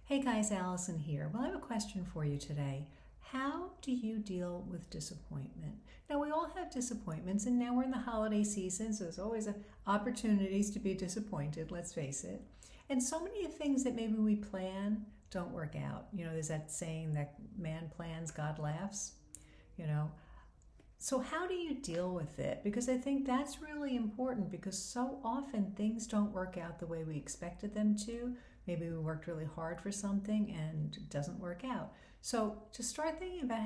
Hey guys, Allison here. Well, I have a question for you today. How do you deal with disappointment? Now, we all have disappointments, and now we're in the holiday season, so there's always opportunities to be disappointed, let's face it. And so many things that maybe we plan don't work out. There's that saying that man plans, God laughs, you know. So, how do you deal with it? Because I think that's really important because so often things don't work out the way we expected them to. Maybe we worked really hard for something and it doesn't work out. So, to start thinking about,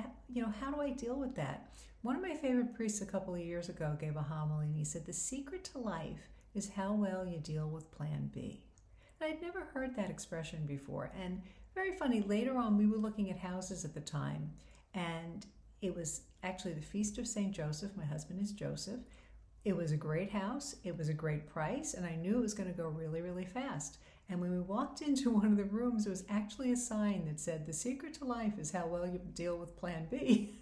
how do I deal with that? One of my favorite priests a couple of years ago gave a homily and he said, "The secret to life is how well you deal with plan B." And I'd never heard that expression before. And very funny, later on, we were looking at houses at the time and it was actually the Feast of St. Joseph. My husband is Joseph. It was a great house. It was a great price. And I knew it was going to go really, really fast. And when we walked into one of the rooms, there was actually a sign that said, "The secret to life is how well you deal with plan B."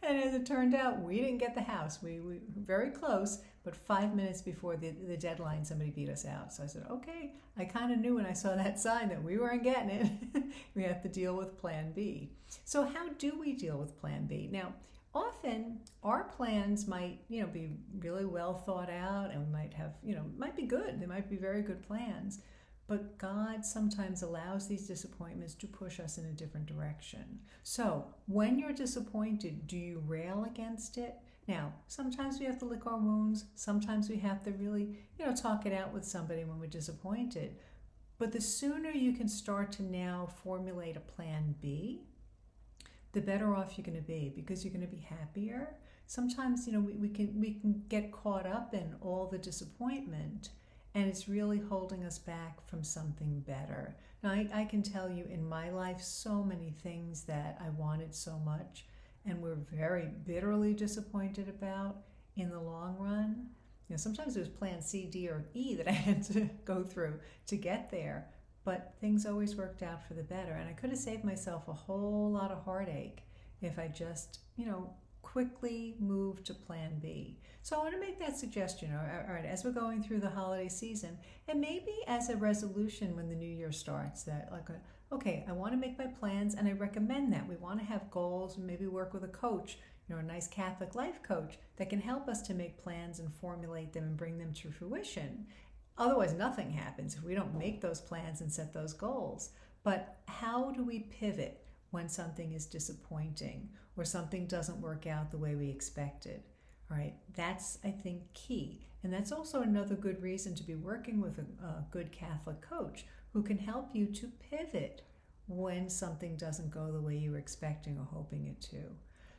And as it turned out, we didn't get the house. We were very close, but 5 minutes before the deadline, somebody beat us out. So I said, okay, I kind of knew when I saw that sign that we weren't getting it. We have to deal with plan B. So how do we deal with plan B? Now, often our plans might, be really well thought out and we might have, might be good. They might be very good plans. But God sometimes allows these disappointments to push us in a different direction. So when you're disappointed, do you rail against it? Now, sometimes we have to lick our wounds. Sometimes we have to really, talk it out with somebody when we're disappointed. But the sooner you can start to now formulate a plan B, the better off you're going to be because you're going to be happier. Sometimes, we can get caught up in all the disappointment and it's really holding us back from something better. Now, I can tell you in my life so many things that I wanted so much and were very bitterly disappointed about in the long run. Sometimes it was plan C, D, or E that I had to go through to get there, but things always worked out for the better. And I could have saved myself a whole lot of heartache if I just, quickly moved to plan B. So I want to make that suggestion, all right, as we're going through the holiday season, and maybe as a resolution when the new year starts, that okay, I want to make my plans, and I recommend that. We want to have goals and maybe work with a coach, a nice Catholic life coach that can help us to make plans and formulate them and bring them to fruition. Otherwise, nothing happens if we don't make those plans and set those goals. But how do we pivot when something is disappointing or something doesn't work out the way we expected? All right, that's, I think, key. And that's also another good reason to be working with a good Catholic coach who can help you to pivot when something doesn't go the way you were expecting or hoping it to.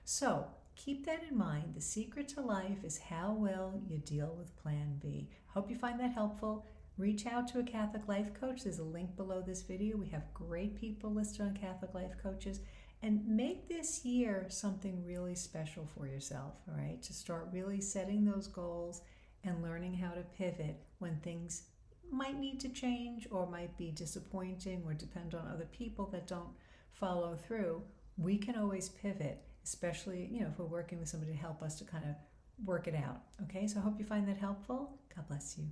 So keep that in mind. The secret to life is how well you deal with plan B. Hope you find that helpful. Reach out to a Catholic life coach. There's a link below this video. We have great people listed on Catholic life coaches. And make this year something really special for yourself, all right? To start really setting those goals and learning how to pivot when things might need to change or might be disappointing or depend on other people that don't follow through. We can always pivot, especially, if we're working with somebody to help us to kind of work it out, okay? So I hope you find that helpful. God bless you.